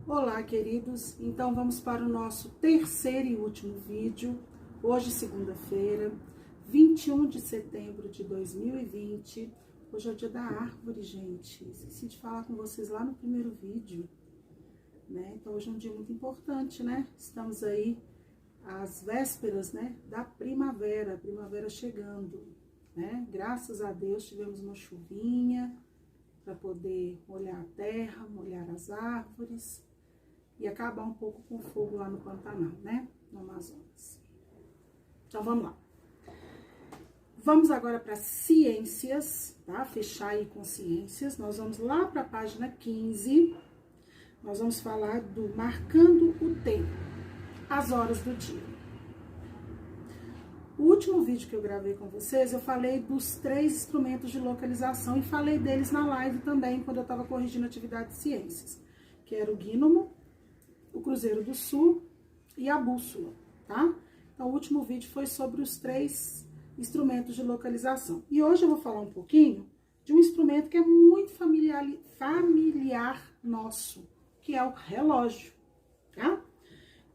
Olá, queridos! Então vamos para o nosso terceiro e último vídeo. Hoje, segunda-feira, 21 de setembro de 2020. Hoje é o dia da árvore, gente. Esqueci de falar com vocês lá no primeiro vídeo, né? Então hoje é um dia muito importante, né? Estamos aí às vésperas, né, da primavera, a primavera chegando, né? Graças a Deus tivemos uma chuvinha para poder molhar a terra, molhar as árvores e acabar um pouco com o fogo lá no Pantanal, né? No Amazonas. Então, vamos lá. Vamos agora para ciências, tá? Fechar aí com ciências. Nós vamos lá para a página 15. Nós vamos falar do marcando o tempo, as horas do dia. O último vídeo que eu gravei com vocês, eu falei dos 3 instrumentos de localização e falei deles na live também, quando eu estava corrigindo a atividade de ciências, que era o Gnomo, o Cruzeiro do Sul e a bússola, tá? Então, o último vídeo foi sobre os 3 instrumentos de localização. E hoje eu vou falar um pouquinho de um instrumento que é muito familiar nosso, que é o relógio, tá?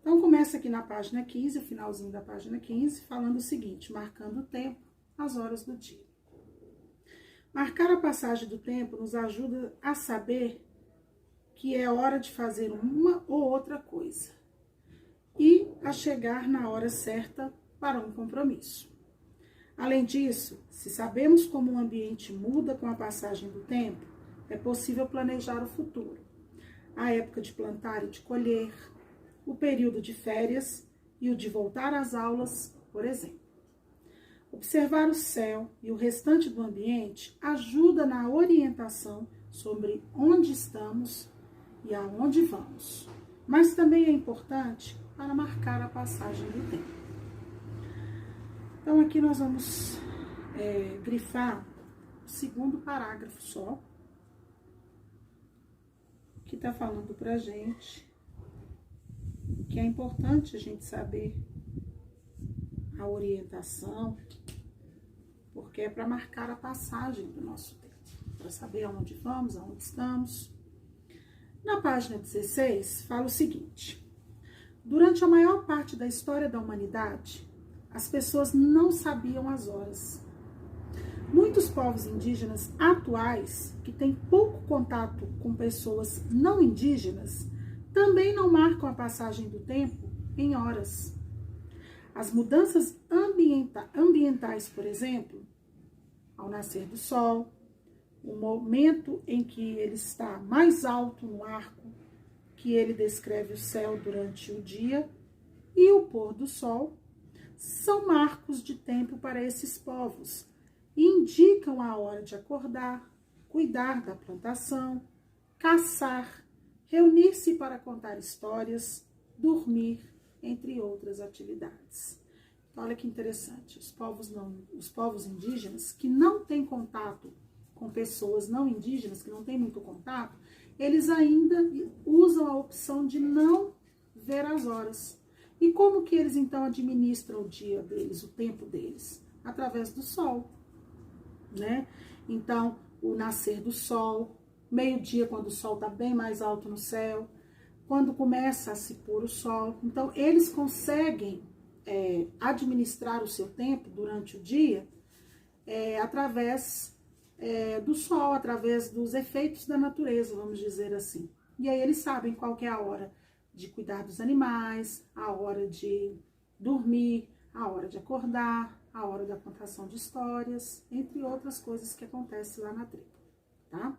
Então, começa aqui na página 15, o finalzinho da página 15, falando o seguinte: marcando o tempo, as horas do dia. Marcar a passagem do tempo nos ajuda a saber que é hora de fazer uma ou outra coisa e a chegar na hora certa para um compromisso. Além disso, se sabemos como o ambiente muda com a passagem do tempo, é possível planejar o futuro, a época de plantar e de colher, o período de férias e o de voltar às aulas, por exemplo. Observar o céu e o restante do ambiente ajuda na orientação sobre onde estamos e aonde vamos, mas também é importante para marcar a passagem do tempo. Então, aqui nós vamos grifar o segundo parágrafo só, que está falando para a gente que é importante a gente saber a orientação, porque é para marcar a passagem do nosso tempo, para saber aonde vamos, aonde estamos. Na página 16, fala o seguinte: durante a maior parte da história da humanidade, as pessoas não sabiam as horas. Muitos povos indígenas atuais, que têm pouco contato com pessoas não indígenas, também não marcam a passagem do tempo em horas. As mudanças ambientais, por exemplo, ao nascer do sol, o momento em que ele está mais alto no arco, que ele descreve o céu durante o dia, e o pôr do sol, são marcos de tempo para esses povos e indicam a hora de acordar, cuidar da plantação, caçar, reunir-se para contar histórias, dormir, entre outras atividades. Então, olha que interessante, os povos indígenas que não têm contato com pessoas não indígenas, que não têm muito contato, eles ainda usam a opção de não ver as horas. E como que eles então administram o dia deles, o tempo deles? Através do sol, né? Então, o nascer do sol, meio-dia, quando o sol está bem mais alto no céu, quando começa a se pôr o sol. Então, eles conseguem administrar o seu tempo durante o dia através do sol, através dos efeitos da natureza, vamos dizer assim. E aí eles sabem qual que é a hora de cuidar dos animais, a hora de dormir, a hora de acordar, a hora da contação de histórias, entre outras coisas que acontecem lá na tribo, tá?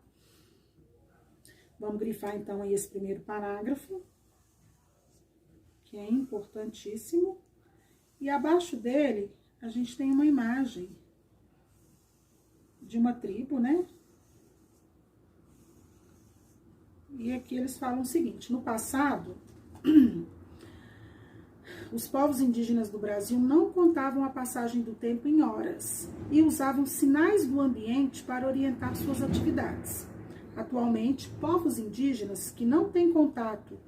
Vamos grifar, então, aí esse primeiro parágrafo, que é importantíssimo. E abaixo dele, a gente tem uma imagem de uma tribo, né? E aqui eles falam o seguinte: no passado, os povos indígenas do Brasil não contavam a passagem do tempo em horas e usavam sinais do ambiente para orientar suas atividades. Atualmente, povos indígenas que não têm contato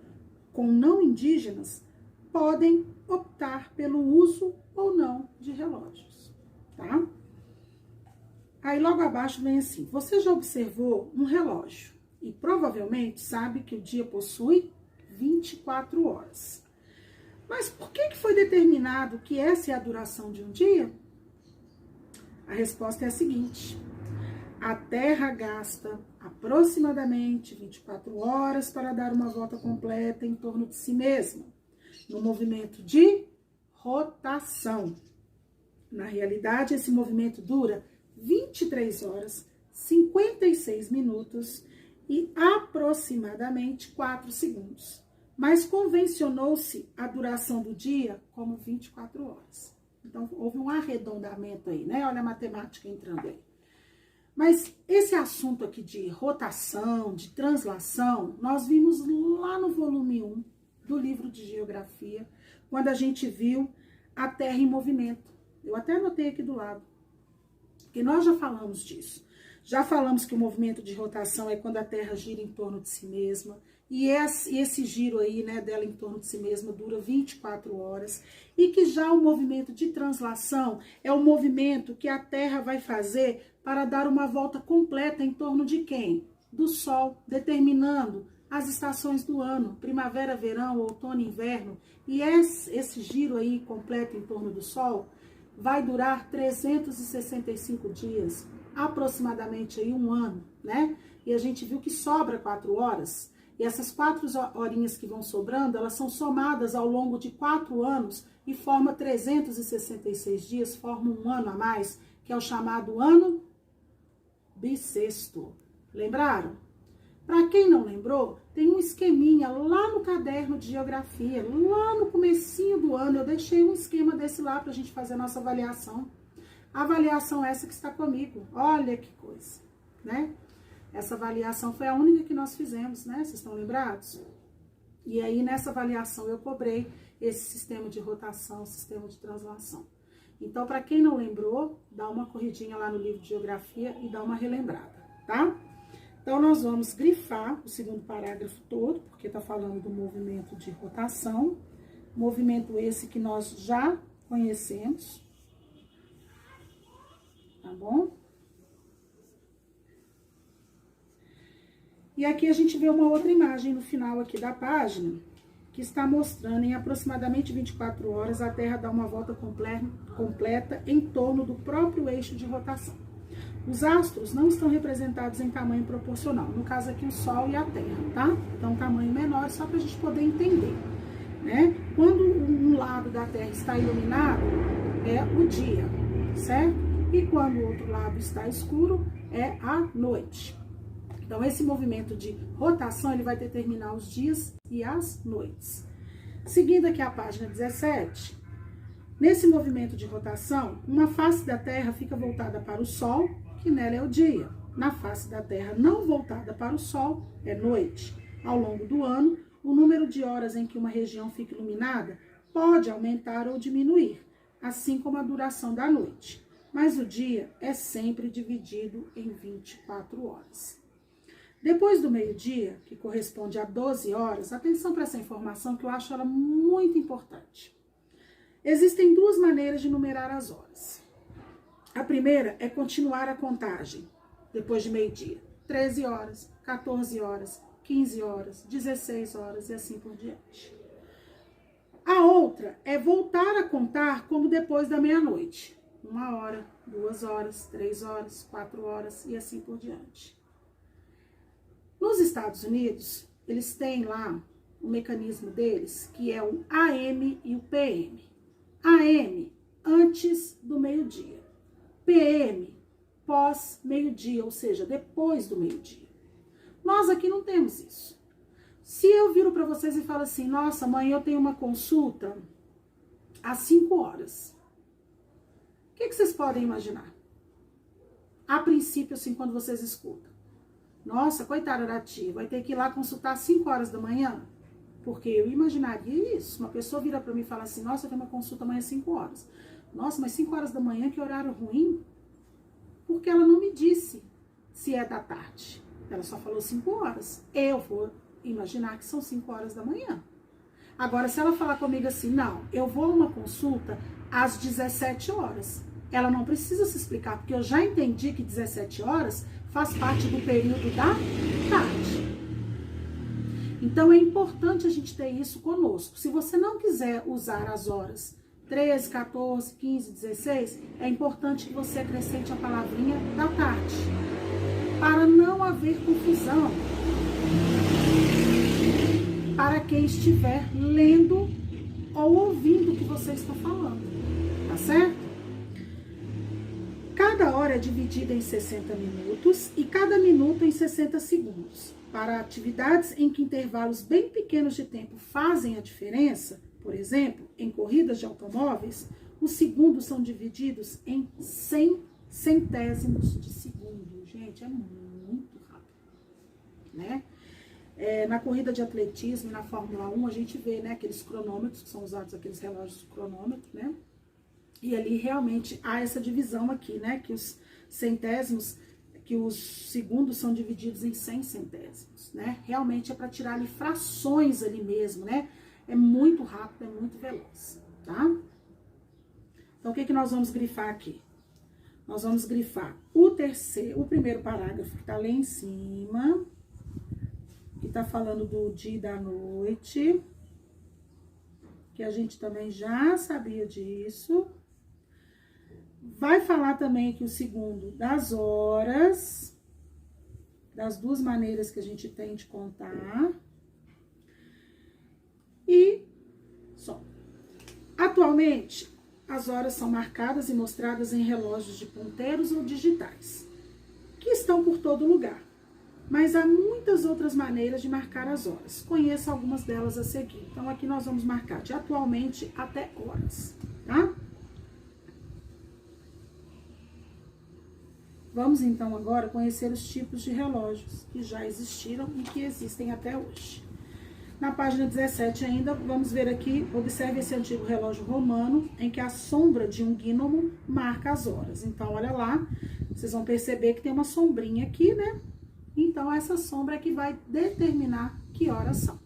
com não indígenas podem optar pelo uso ou não de relógios, tá? Aí logo abaixo vem assim: você já observou um relógio e provavelmente sabe que o dia possui 24 horas. Mas por que foi determinado que essa é a duração de um dia? A resposta é a seguinte: a Terra gasta aproximadamente 24 horas para dar uma volta completa em torno de si mesma, no movimento de rotação. Na realidade, esse movimento dura 23 horas, 56 minutos e aproximadamente 4 segundos. Mas convencionou-se a duração do dia como 24 horas. Então, houve um arredondamento aí, né? Olha a matemática entrando aí. Mas esse assunto aqui de rotação, de translação, nós vimos lá no volume 1 do livro de Geografia, quando a gente viu a Terra em movimento. Eu até anotei aqui do lado, porque nós já falamos disso. Já falamos que o movimento de rotação é quando a Terra gira em torno de si mesma, e esse giro aí, né, dela em torno de si mesma dura 24 horas, e que já o movimento de translação é o movimento que a Terra vai fazer para dar uma volta completa em torno de quem? Do Sol, determinando as estações do ano, primavera, verão, outono, inverno, e esse giro aí completo em torno do Sol vai durar 365 dias, aproximadamente aí um ano, né? E a gente viu que sobra 4 horas, e essas 4 horinhas que vão sobrando, elas são somadas ao longo de 4 anos e forma 366 dias, forma um ano a mais, que é o chamado ano bissexto. Lembraram? Para quem não lembrou, tem um esqueminha lá no caderno de geografia, lá no comecinho do ano, eu deixei um esquema desse lá para a gente fazer a nossa avaliação. A avaliação essa que está comigo, olha que coisa, né? Essa avaliação foi a única que nós fizemos, né? Vocês estão lembrados? E aí, nessa avaliação, eu cobrei esse sistema de rotação, sistema de translação. Então, para quem não lembrou, dá uma corridinha lá no livro de geografia e dá uma relembrada, tá? Então, nós vamos grifar o segundo parágrafo todo, porque está falando do movimento de rotação, movimento esse que nós já conhecemos, tá bom? E aqui a gente vê uma outra imagem no final aqui da página, que está mostrando em aproximadamente 24 horas a Terra dá uma volta completa em torno do próprio eixo de rotação. Os astros não estão representados em tamanho proporcional, no caso aqui o Sol e a Terra, tá? Então tamanho menor, só para a gente poder entender, né? Quando um lado da Terra está iluminado, é o dia, certo? E quando o outro lado está escuro, é a noite. Então, esse movimento de rotação, ele vai determinar os dias e as noites. Seguindo aqui a página 17, nesse movimento de rotação, uma face da Terra fica voltada para o Sol, que nela é o dia. Na face da Terra não voltada para o Sol, é noite. Ao longo do ano, o número de horas em que uma região fica iluminada pode aumentar ou diminuir, assim como a duração da noite. Mas o dia é sempre dividido em 24 horas. Depois do meio-dia, que corresponde a 12 horas, atenção para essa informação que eu acho ela muito importante. Existem 2 maneiras de numerar as horas. A primeira é continuar a contagem, depois de meio-dia. 13 horas, 14 horas, 15 horas, 16 horas e assim por diante. A outra é voltar a contar como depois da meia-noite. 1 hora, 2 horas, 3 horas, 4 horas e assim por diante. Nos Estados Unidos, eles têm lá o mecanismo deles, que é o AM e o PM. AM, antes do meio-dia. PM, pós-meio-dia, ou seja, depois do meio-dia. Nós aqui não temos isso. Se eu viro para vocês e falo assim, nossa, mãe, eu tenho uma consulta às 5 horas. O que vocês podem imaginar? A princípio, assim, quando vocês escutam. Nossa, coitada da tia, vai ter que ir lá consultar às 5 horas da manhã? Porque eu imaginaria isso. Uma pessoa vira para mim e fala assim, nossa, eu tenho uma consulta amanhã às 5 horas. Nossa, mas 5 horas da manhã, que horário ruim? Porque ela não me disse se é da tarde. Ela só falou 5 horas. Eu vou imaginar que são 5 horas da manhã. Agora, se ela falar comigo assim, não, eu vou a uma consulta às 17 horas. Ela não precisa se explicar, porque eu já entendi que 17 horas faz parte do período da tarde. Então é importante a gente ter isso conosco. Se você não quiser usar as horas 13, 14, 15, 16, é importante que você acrescente a palavrinha da tarde, para não haver confusão para quem estiver lendo ou ouvindo o que você está falando, tá certo? Cada hora é dividida em 60 minutos e cada minuto em 60 segundos. Para atividades em que intervalos bem pequenos de tempo fazem a diferença, por exemplo, em corridas de automóveis, os segundos são divididos em 100 centésimos de segundo. Gente, é muito rápido, né? Na corrida de atletismo e na Fórmula 1, a gente vê, né, aqueles cronômetros, que são usados aqueles relógios cronômetros, né? E ali realmente há essa divisão aqui, né, que os centésimos, que os segundos são divididos em 100 centésimos, né? Realmente é para tirar ali frações ali mesmo, né? É muito rápido, é muito veloz, tá? Então, o que nós vamos grifar aqui? Nós vamos grifar o primeiro parágrafo que tá lá em cima, que tá falando do dia e da noite, que a gente também já sabia disso. Vai falar também que o segundo das horas, das duas maneiras que a gente tem de contar. E só. Atualmente, as horas são marcadas e mostradas em relógios de ponteiros ou digitais, que estão por todo lugar. Mas há muitas outras maneiras de marcar as horas. Conheça algumas delas a seguir. Então, aqui nós vamos marcar de atualmente até horas, tá? Vamos, então, agora conhecer os tipos de relógios que já existiram e que existem até hoje. Na página 17 ainda, vamos ver aqui, observe esse antigo relógio romano, em que a sombra de um gnomo marca as horas. Então, olha lá, vocês vão perceber que tem uma sombrinha aqui, né? Então, essa sombra é que vai determinar que horas são.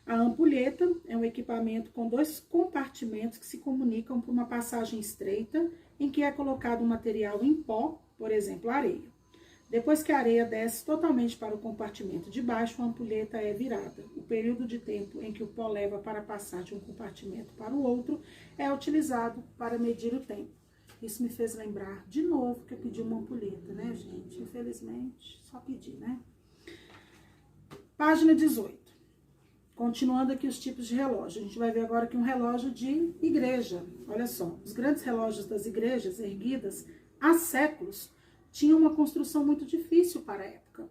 A ampulheta é um equipamento com dois compartimentos que se comunicam por uma passagem estreita, em que é colocado um material em pó, por exemplo, areia. Depois que a areia desce totalmente para o compartimento de baixo, a ampulheta é virada. O período de tempo em que o pó leva para passar de um compartimento para o outro é utilizado para medir o tempo. Isso me fez lembrar de novo que eu pedi uma ampulheta, né, gente? Infelizmente, só pedi, né? Página 18. Continuando aqui os tipos de relógio. A gente vai ver agora aqui um relógio de igreja. Olha só, os grandes relógios das igrejas erguidas há séculos tinham uma construção muito difícil para a época.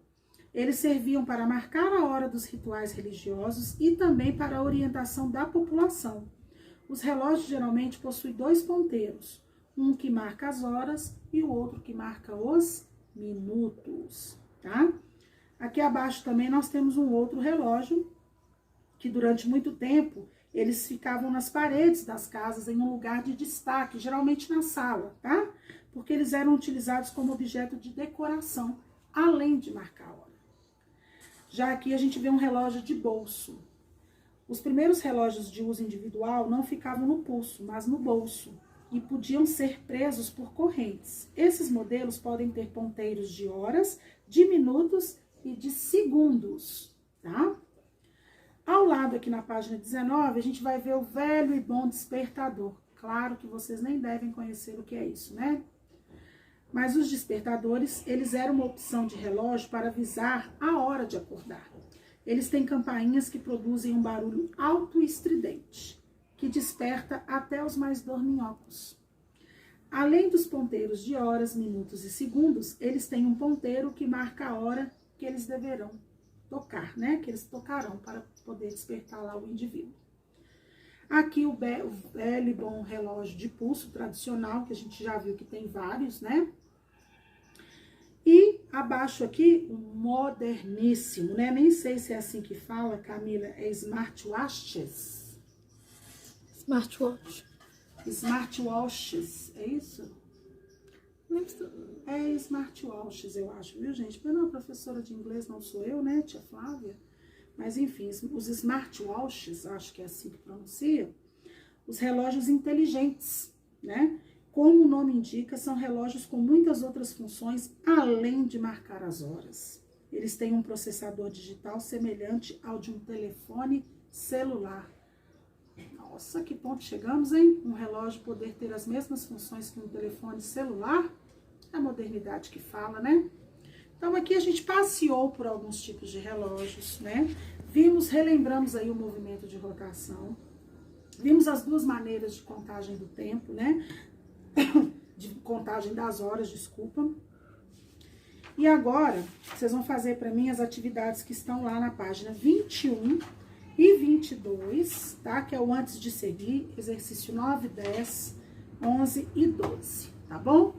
Eles serviam para marcar a hora dos rituais religiosos e também para a orientação da população. Os relógios geralmente possuem dois ponteiros, um que marca as horas e o outro que marca os minutos, tá? Aqui abaixo também nós temos um outro relógio que durante muito tempo eles ficavam nas paredes das casas em um lugar de destaque, geralmente na sala, tá? Porque eles eram utilizados como objeto de decoração, além de marcar a hora. Já aqui a gente vê um relógio de bolso. Os primeiros relógios de uso individual não ficavam no pulso, mas no bolso, e podiam ser presos por correntes. Esses modelos podem ter ponteiros de horas, de minutos e de segundos, tá? Ao lado aqui na página 19, a gente vai ver o velho e bom despertador. Claro que vocês nem devem conhecer o que é isso, né? Mas os despertadores, eles eram uma opção de relógio para avisar a hora de acordar. Eles têm campainhas que produzem um barulho alto e estridente, que desperta até os mais dorminhocos. Além dos ponteiros de horas, minutos e segundos, eles têm um ponteiro que marca a hora que eles deverão tocar, né? Que eles tocarão para poder despertar lá o indivíduo. Aqui o velho e bom relógio de pulso tradicional, que a gente já viu que tem vários, né? E abaixo aqui, um moderníssimo, né? Nem sei se é assim que fala, Camila, é smartwatches. Smartwatch. Smartwatches, é isso? É smartwatches, eu acho, viu, gente? Porque não, professora de inglês não sou eu, né, tia Flávia? Mas, enfim, os smartwatches, acho que é assim que pronuncia, os relógios inteligentes, né? Como o nome indica, são relógios com muitas outras funções, além de marcar as horas, eles têm um processador digital semelhante ao de um telefone celular. Nossa, que ponto chegamos, hein? Um relógio poder ter as mesmas funções que um telefone celular? É a modernidade que fala, né? Então, aqui a gente passeou por alguns tipos de relógios, né? Relembramos aí o movimento de rotação. Vimos as duas maneiras de contagem do tempo, né? De contagem das horas, desculpa. E agora, vocês vão fazer para mim as atividades que estão lá na página 21 e 22, tá? Que é o antes de seguir, exercício 9, 10, 11 e 12, tá bom?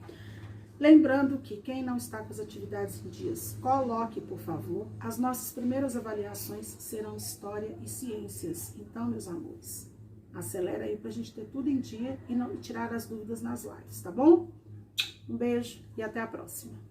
Lembrando que quem não está com as atividades em dias, coloque, por favor. As nossas primeiras avaliações serão História e Ciências. Então, meus amores, acelera aí pra gente ter tudo em dia e não tirar as dúvidas nas lives, tá bom? Um beijo e até a próxima.